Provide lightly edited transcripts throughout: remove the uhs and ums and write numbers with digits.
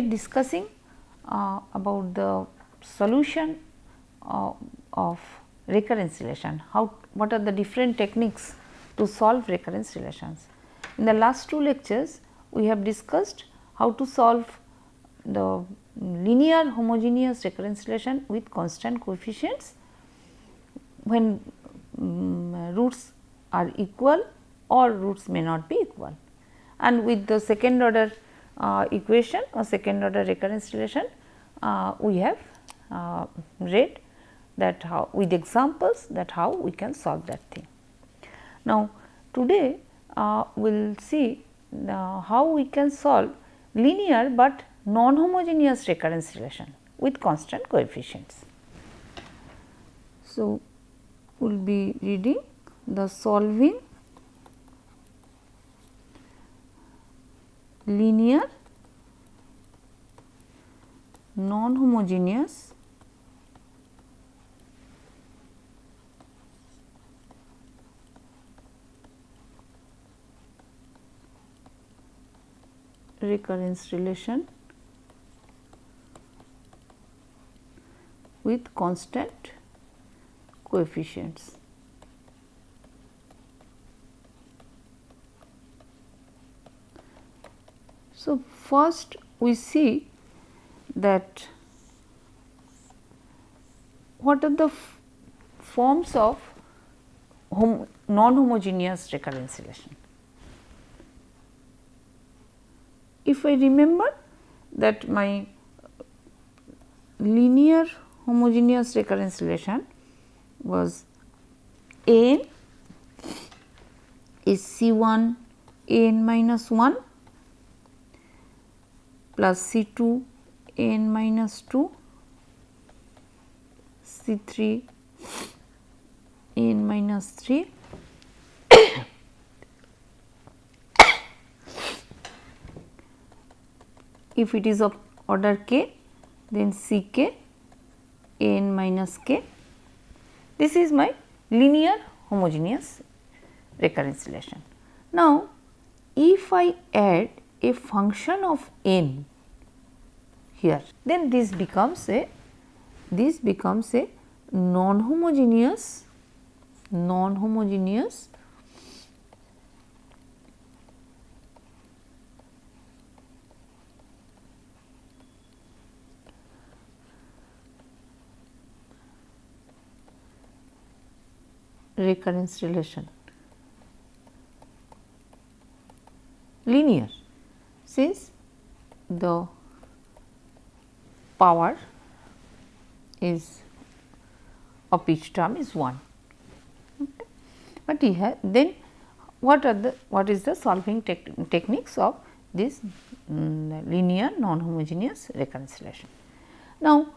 are discussing about the solution of recurrence relation, what are the different techniques to solve recurrence relations. In the last two lectures, we have discussed how to solve the linear homogeneous recurrence relation with constant coefficients when roots are equal or roots may not be equal, and with the second order equation or second order recurrence relation we have read that how with examples that how we can solve that thing. Now, today we will see how we can solve linear, but non-homogeneous recurrence relation with constant coefficients. So, we will be reading the solving linear non-homogeneous recurrence relation with constant coefficients. So, first we see that what are the forms of non-homogeneous recurrence relation. If I remember that my linear homogeneous recurrence relation was n is C1 n minus 1 plus C2 n minus 2 C3 n minus 3 if it is of order k, then Ck n minus k. This is my linear homogeneous recurrence relation. Now, if I add a function of n here, then this becomes a non-homogeneous recurrence relation, linear, since the power is of each term is 1. Okay. But here then what is the solving techniques of this linear non-homogeneous recurrence relation. Now,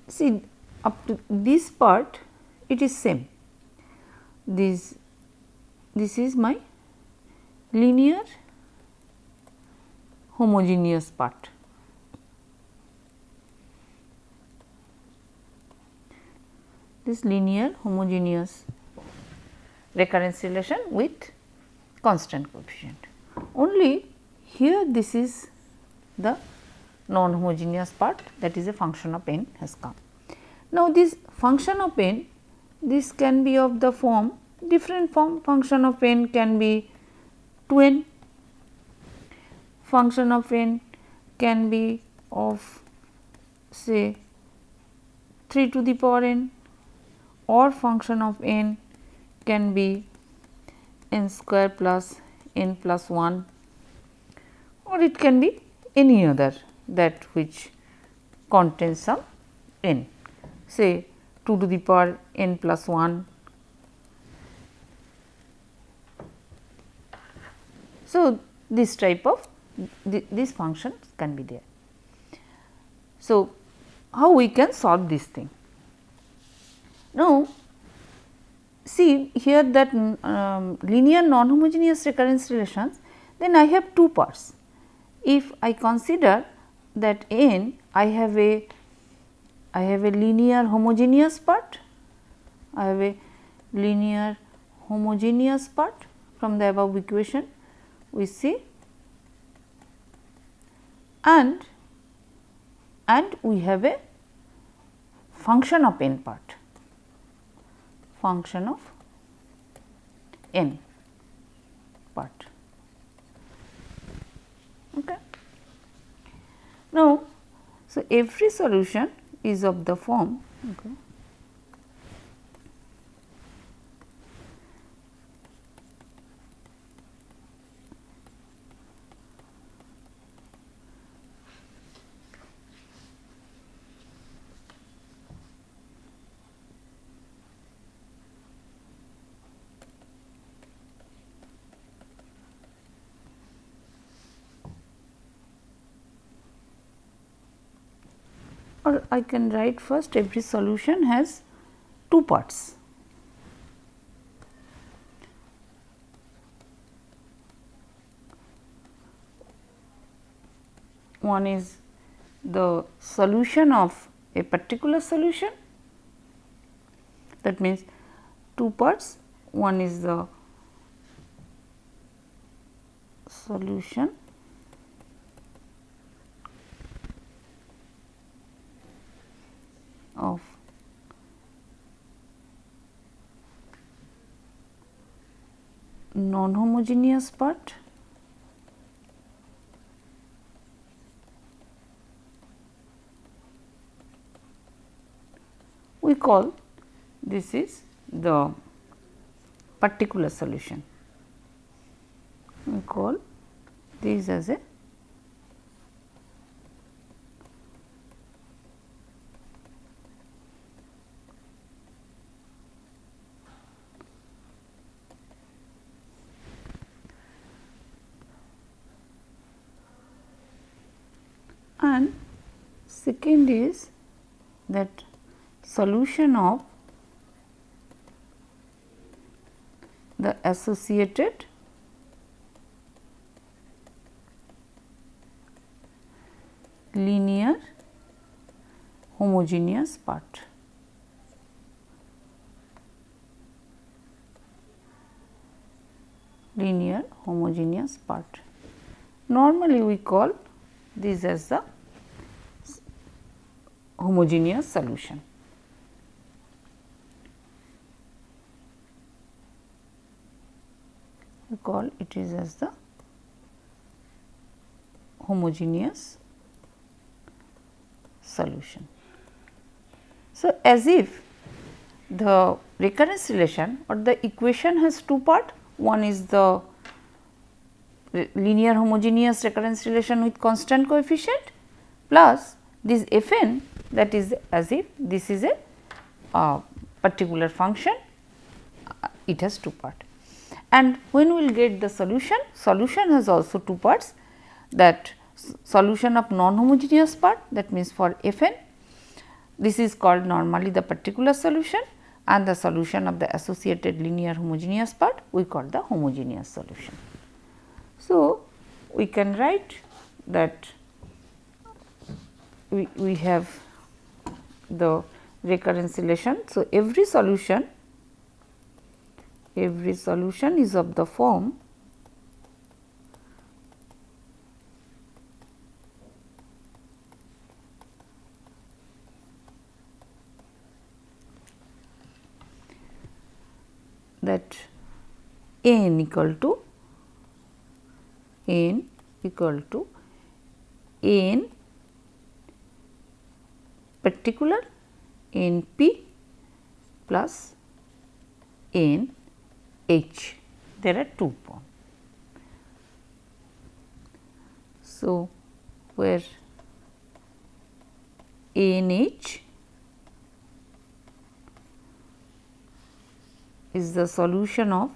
see up to this part it is same. This is my linear homogeneous part. This linear homogeneous recurrence relation with constant coefficient. Only here this is the non-homogeneous part, that is a function of n has come. Now, this function of n, this can be of the form different form, function of n can be 2n, function of n can be of say 3 to the power n, or function of n can be n square plus n plus 1, or it can be any other that which contains some n, say 2 to the power n plus 1. So, this type of this function can be there. So, how we can solve this thing? Now, see here that linear non-homogeneous recurrence relations, then I have two parts. If I consider that n, I have a linear homogeneous part, I have a linear homogeneous part from the above equation we see, and and we have a function of n part, function of n part. Okay. Now, so every solution is of the form, okay, or I can write first every solution has two parts. One is the solution of a particular solution, that means two parts, one is the solution of non-homogeneous part we call this is the particular solution. We call this as a and second is that solution of the associated linear homogeneous part. Linear homogeneous part. Normally, we call this as the homogeneous solution. We call it is as the homogeneous solution. So, as if the recurrence relation or the equation has two parts, one is the linear homogeneous recurrence relation with constant coefficient plus this f n, that is as if this is a particular function, it has two parts. And when we will get the solution, solution has also two parts, that solution of non-homogeneous part, that means for f n, this is called normally the particular solution, and the solution of the associated linear homogeneous part we call the homogeneous solution. So, we can write that we have the recurrence relation. So, every solution is of the form that n equal to n particular n p plus n h. There are two forms. So, where n h is the solution of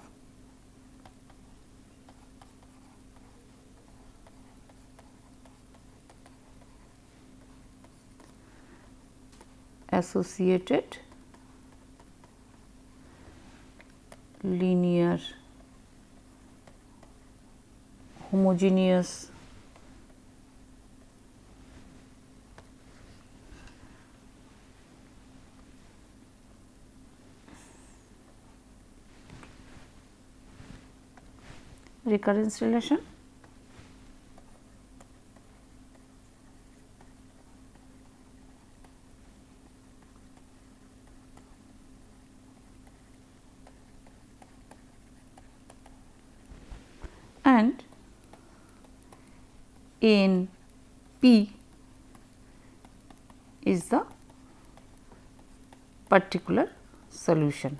associated linear homogeneous recurrence relation. in P is the particular solution.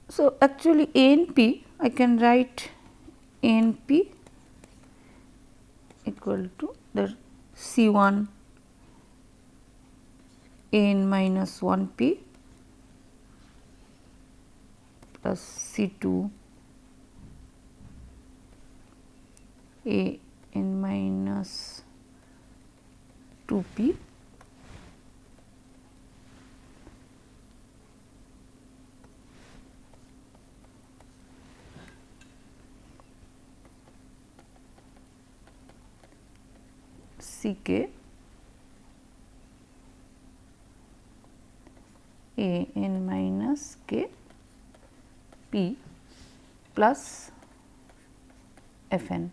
So, actually ANP I can write ANP equal to the C1 n minus 1 P plus C2 a n minus 2 P C k a n minus k P plus f n.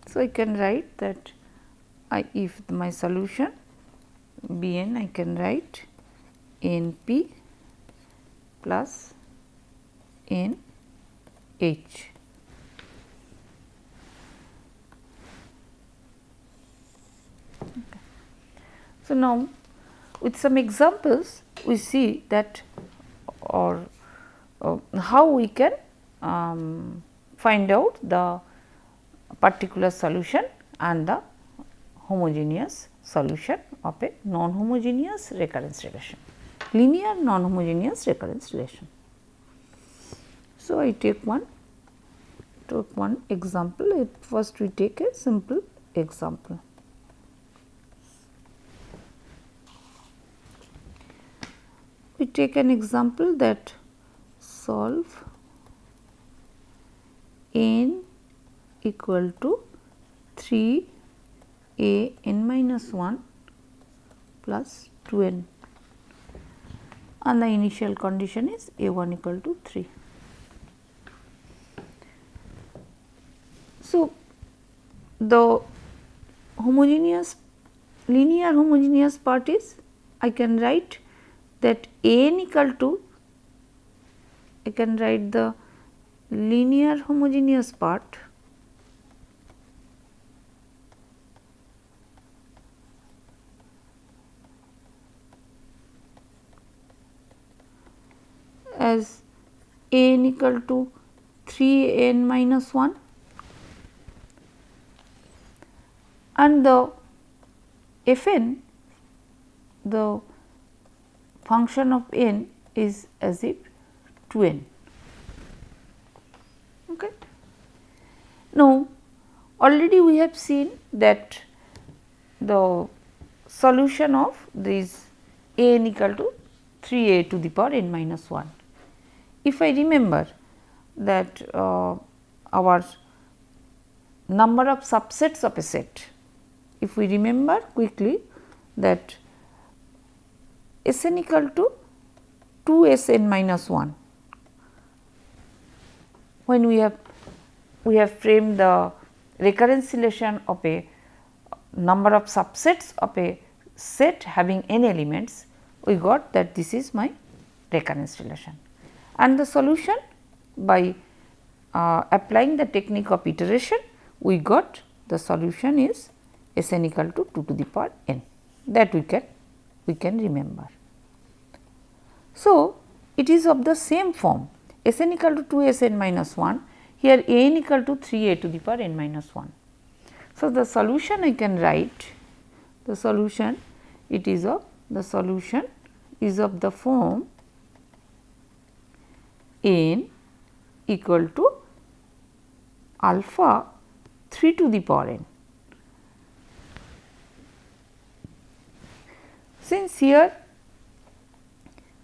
So, I can write that if my solution B n, I can write n p plus n h. Okay. So, now with some examples we see that or how we can find out the particular solution and the homogeneous solution of a non-homogeneous recurrence relation, linear non-homogeneous recurrence relation. So, I take one example. First we take a simple example. We take an example that solve n equal to 3 a n minus 1 plus 2 n, and the initial condition is a 1 equal to 3. So, the homogeneous linear homogeneous part is, I can write that a n equal to, I can write the linear homogeneous part as a n equal to 3 a n minus 1, and the f n, the function of n is as if 2 n. Okay. Now, already we have seen that the solution of this a n equal to 3 a to the power n minus 1. If I remember that our number of subsets of a set, if we remember quickly that S n equal to 2 S n minus 1, when we have framed the recurrence relation of a number of subsets of a set having n elements, we got that this is my recurrence relation, and the solution by applying the technique of iteration, we got the solution is S n equal to 2 to the power n, that we can remember. So, it is of the same form, S n equal to 2 S n minus 1, here a n equal to 3 a to the power n minus 1. So, the solution I can write, the solution it is of, the solution is of the form n equal to alpha 3 to the power n. Since here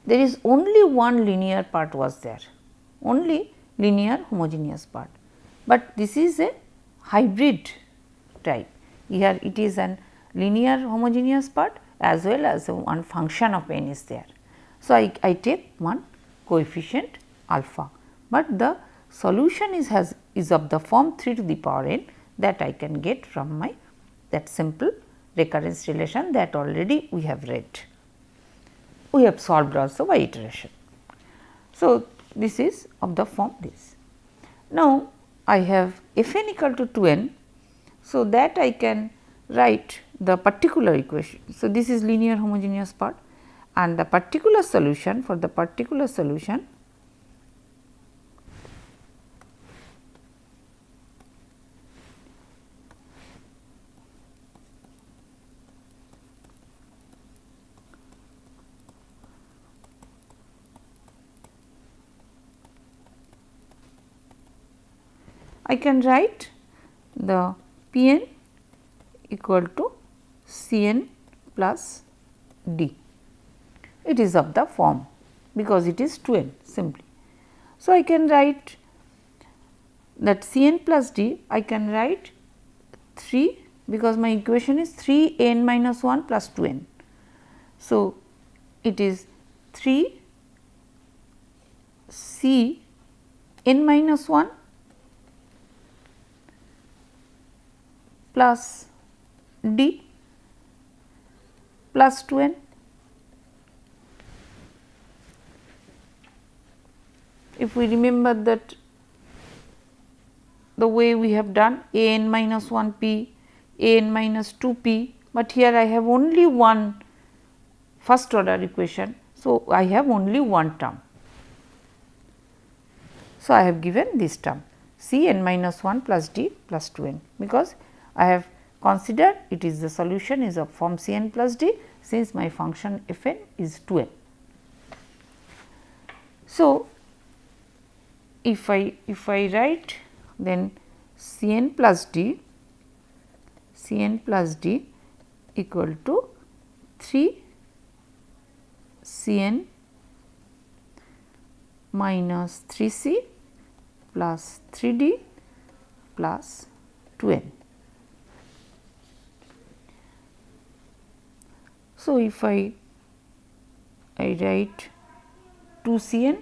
there is only one linear part was there, only linear homogeneous part, but this is a hybrid type. Here it is an linear homogeneous part as well as one function of n is there. So, I take one coefficient alpha, but the solution is of the form 3 to the power n that I can get from my that simple recurrence relation that already we have read. We have solved also by iteration. So, this is of the form this. Now, I have Fn equal to 2n. So, that I can write the particular equation. So, this is linear homogeneous part and the particular solution for the particular solution I can write the Pn equal to Cn plus d. It is of the form because it is 2n simply. So, I can write that Cn plus d, I can write 3 because my equation is 3 n minus 1 plus 2n. So, it is 3 C n minus 1 plus d plus 2n. If we remember that the way we have done a n minus 1 p, a n minus 2 p, but here I have only one first order equation. So, I have only one term. So, I have given this term C n minus 1 plus d plus 2n because I have considered it is the solution is of form C n plus d since my function f n is 2n. So, if I write then C n plus d equal to 3 C n minus 3 C plus 3 d plus 2n. So, if I write 2 C n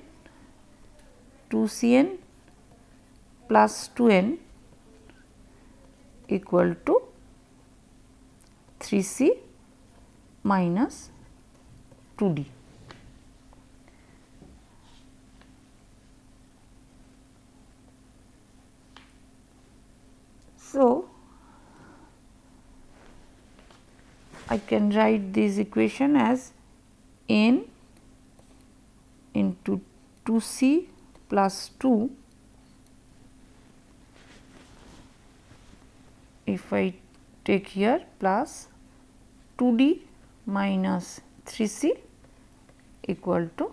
plus 2n equal to 3 C minus 2 d. So, I can write this equation as n into 2 C plus 2 if I take here plus 2 d minus 3 C equal to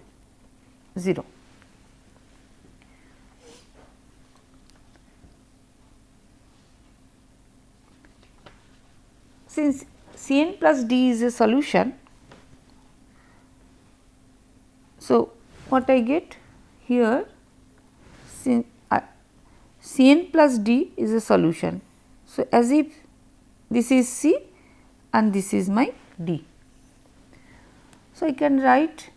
0. Since C n plus d is a solution, so what I get here, since C n plus d is a solution. So, as if this is C and this is my d. So, I can write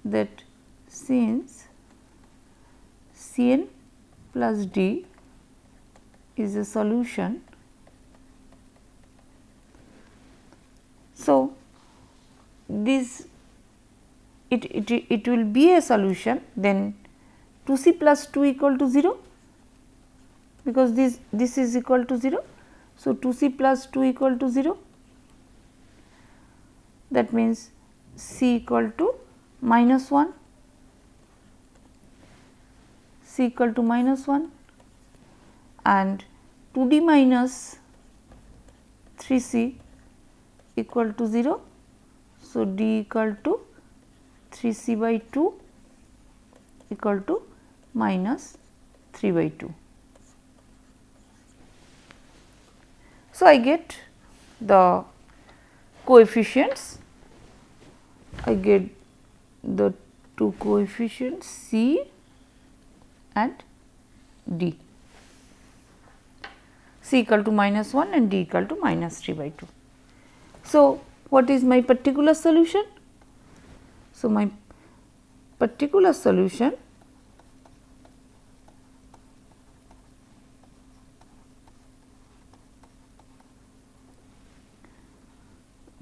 that since C n plus d is a solution, so this it will be a solution, then 2 C plus 2 equal to 0 because this is equal to 0. So, 2 C plus 2 equal to 0, that means C equal to minus 1, C equal to minus 1 and 2 d minus 3 C equal to 0. So, d equal to 3 C by 2 equal to minus 3 by 2. So, I get the coefficients, I get the two coefficients C and d, c equal to minus 1 and d equal to minus 3 by 2. So, what is my particular solution? So, my particular solution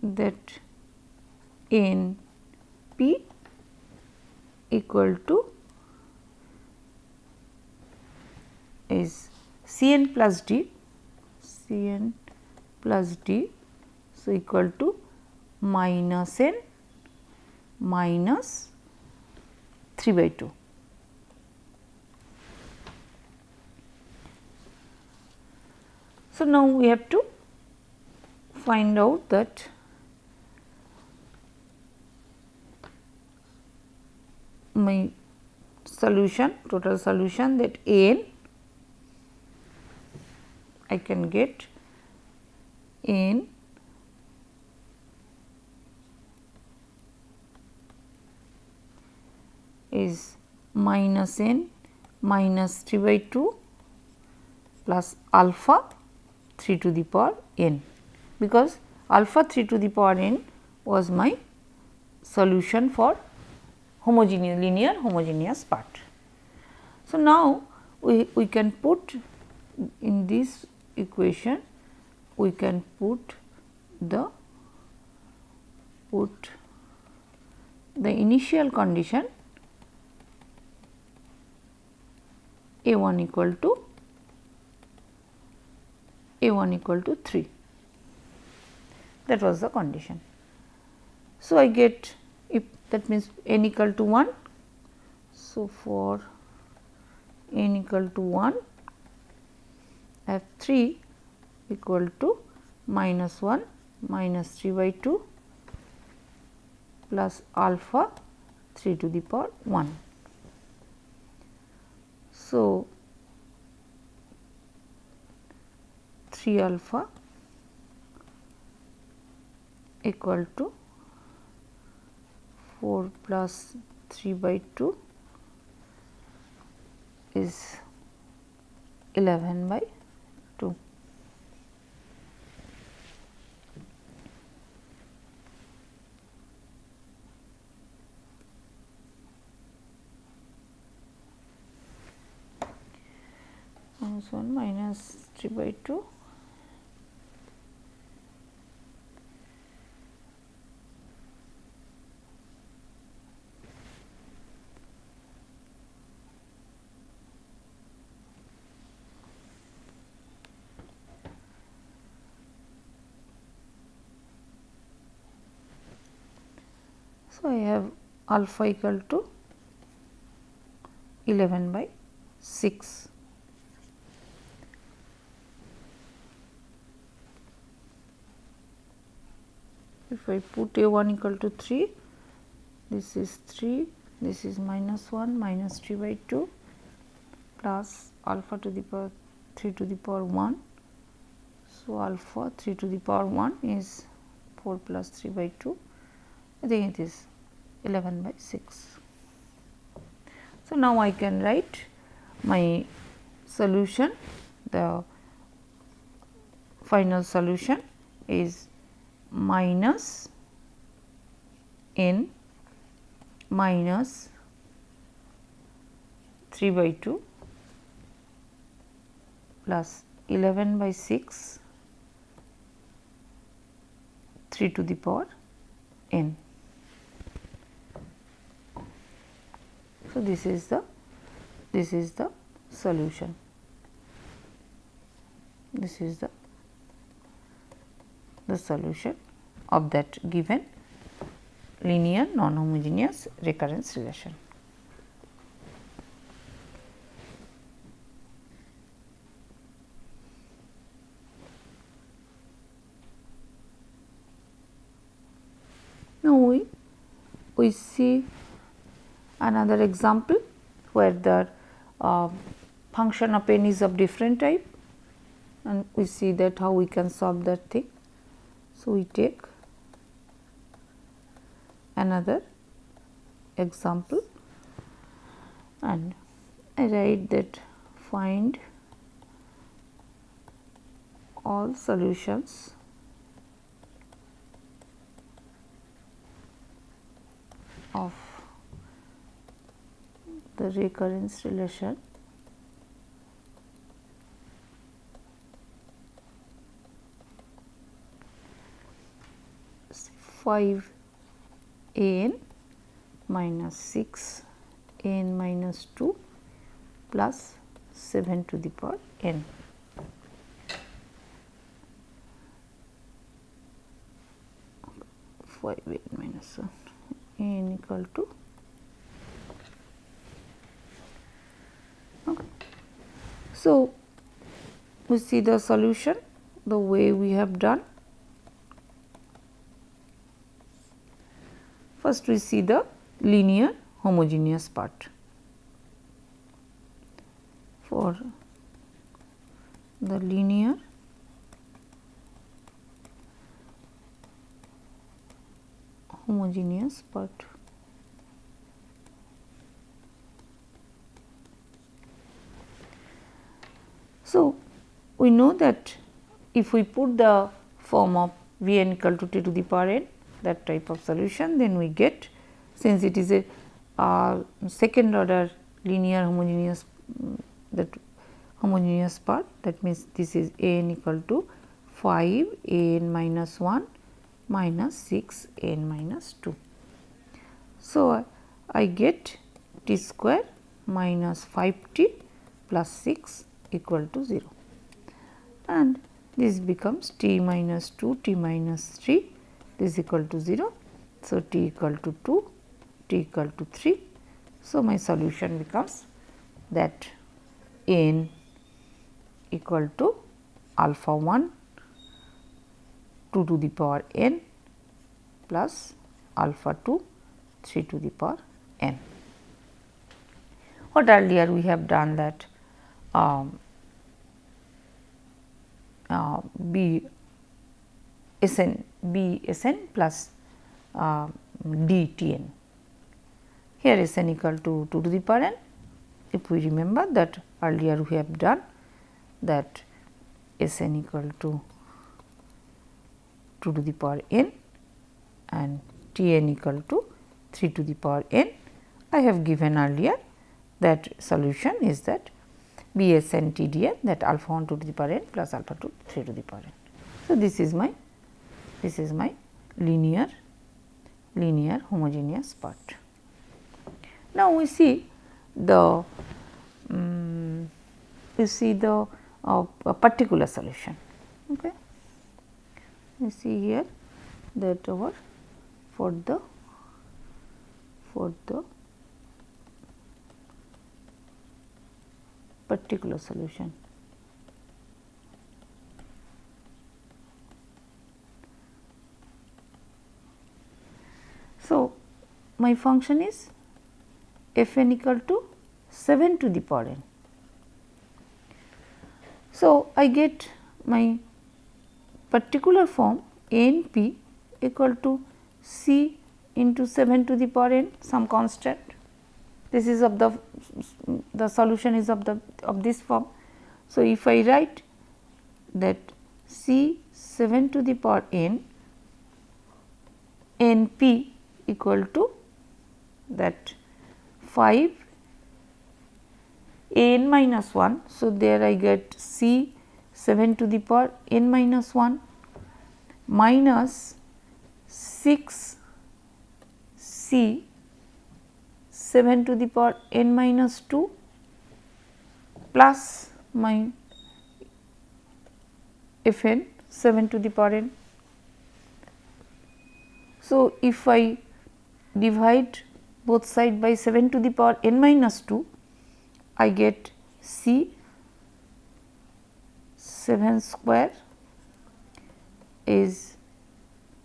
that in P equal to is Cn plus d, Cn plus d, so equal to minus n minus 3 by 2. So, now we have to find out that my solution, total solution, that n I can get n is minus n minus 3 by 2 plus alpha 3 to the power n, because alpha 3 to the power n was my solution for homogeneous linear homogeneous part. So, now we can put in this equation, we can put the initial condition A1 equal to 3, that was the condition. So, I get, if that means n equal to 1. So, for n equal to 1, I have 3 equal to minus 1 minus 3 by 2 plus alpha 3 to the power 1. So, 3 alpha equal to 4 plus 3 by 2 is 11 by 2. Minus 1 minus 3 by 2 . So, I have alpha equal to 11 by 6. If I put A1 equal to 3, this is 3, this is minus 1 minus 3 by 2 plus alpha to the power 3 to the power 1. So, alpha 3 to the power 1 is 4 plus 3 by 2, I think it is 11 by 6. So, now I can write my solution, the final solution is minus n minus 3 by 2 plus 11 by 6 3 to the power n. So, this is the solution. This is the solution of that given linear non-homogeneous recurrence relation. Now, we see another example where the function of n is of different type, and we see that how we can solve that thing. So, we take another example and I write that find all solutions of the recurrence relation five n minus 6 n minus 2 plus 7 to the power n. Five n minus 1 n equal to okay. So, we see the solution the way we have done. First we see the linear homogeneous part. For the linear homogeneous part, so we know that if we put the form of V n equal to t to the power n, that type of solution, then we get, since it is a second order linear homogeneous that homogeneous part, that means this is a n equal to 5 a n minus 1 minus 6 n minus 2. So, I get t square minus 5 t plus 6 equal to 0, and this becomes t minus 2 t minus 3, this is equal to 0. So, t equal to 2, t equal to 3. So, my solution becomes that n equal to alpha 1 2 to the power n plus alpha 2 3 to the power n. What earlier we have done that b s n plus d t n. Here s n equal to 2 to the power n. If we remember that earlier we have done that s n equal to 2 to the power n and t n equal to 3 to the power n. I have given earlier that solution is that b s n t d n, that alpha 1 2 to the power n plus alpha 2 3 to the power n. So, this is my linear homogeneous part. Now, we see the particular solution. Okay. We see here that our for the particular solution. So, my function is f n equal to 7 to the power n. So, I get my particular form n p equal to c into 7 to the power n, some constant. This is of the solution is of this form. So, if I write that c 7 to the power n n p equal to that 5 n minus 1. So, there I get c 7 to the power n minus 1 minus 6 c 7 to the power n minus 2 plus my f n 7 to the power n. So, if I divide both side by 7 to the power n minus 2, I get c 7 square is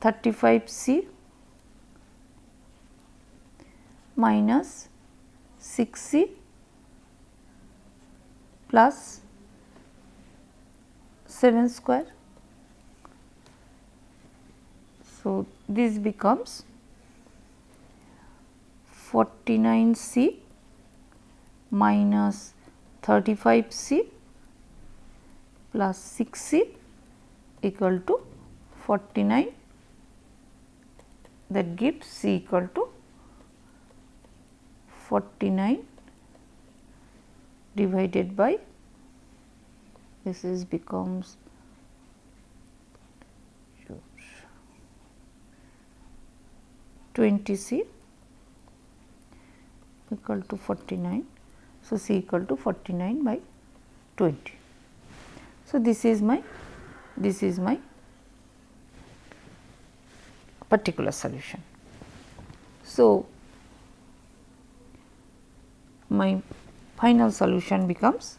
35 c minus 6 c plus 7 square. So, this becomes 49 c minus 35c plus 6c equal to 49, that gives c equal to 49 divided by, this is becomes 20c equal to 49. So, c equal to 49 by 20. So, this is my particular solution. So, my final solution becomes,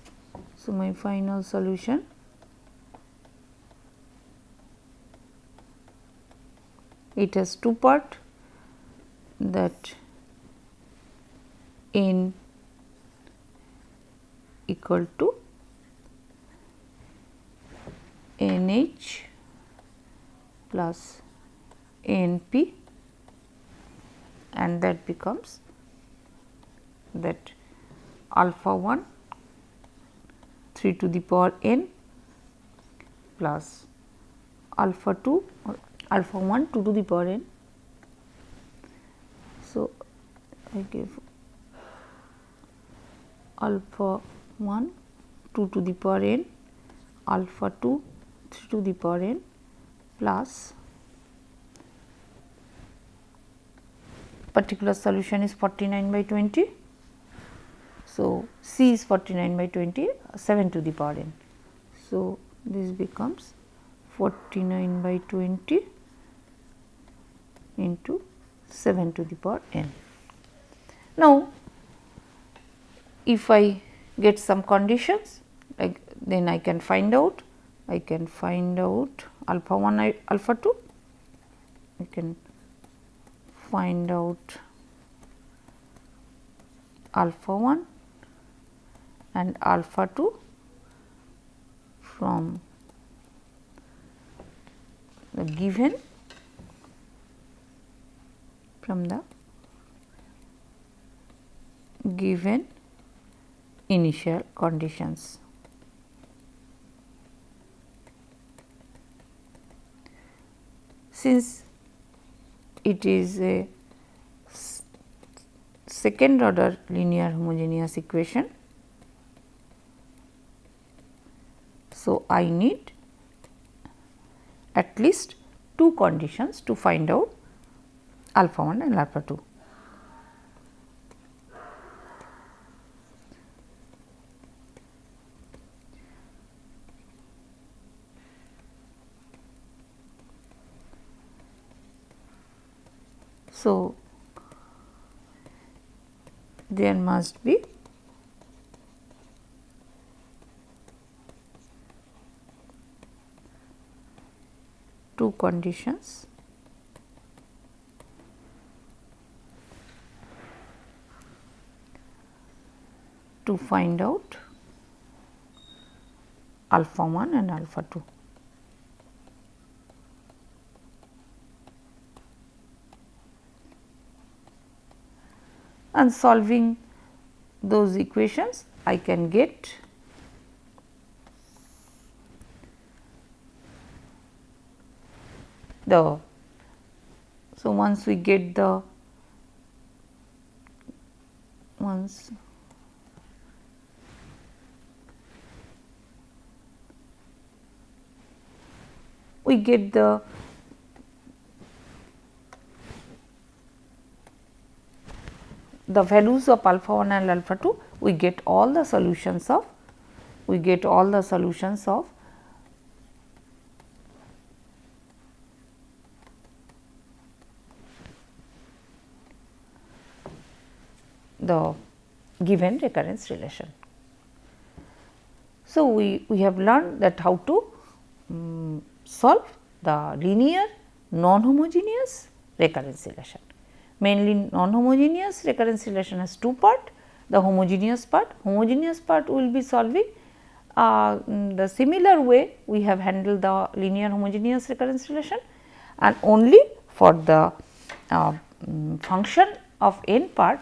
so my final solution it has two part, that n equal to NH plus NP, and that becomes that alpha 1 3 to the power n plus alpha 2 or alpha 1 2 to the power n. So, I give alpha 1 2 to the power n, alpha 2 3 to the power n plus particular solution is 49 by 20. So, C is 49 by 20, 7 to the power n. So, this becomes 49 by 20 into 7 to the power n. Now, if I get some conditions, like then I can find out alpha 1 alpha 2, I can find out alpha 1 and alpha 2 from the given initial conditions. Since it is a second order linear homogeneous equation, so I need at least two conditions to find out alpha 1 and alpha 2. So, there must be two conditions to find out alpha 1 and alpha 2. And solving those equations, I can get the, so once we get the, once we get the values of alpha 1 and alpha 2, we get all the solutions of the given recurrence relation. So, we have learned that how to solve the linear non-homogeneous recurrence relation. Mainly non-homogeneous recurrence relation has two parts, the homogeneous part will be solving the similar way we have handled the linear homogeneous recurrence relation, and only for the function of n part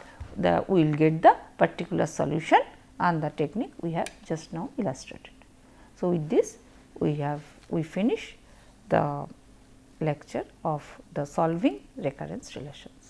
we will get the particular solution and the technique we have just now illustrated. So, with this we finish the lecture of the solving recurrence relations.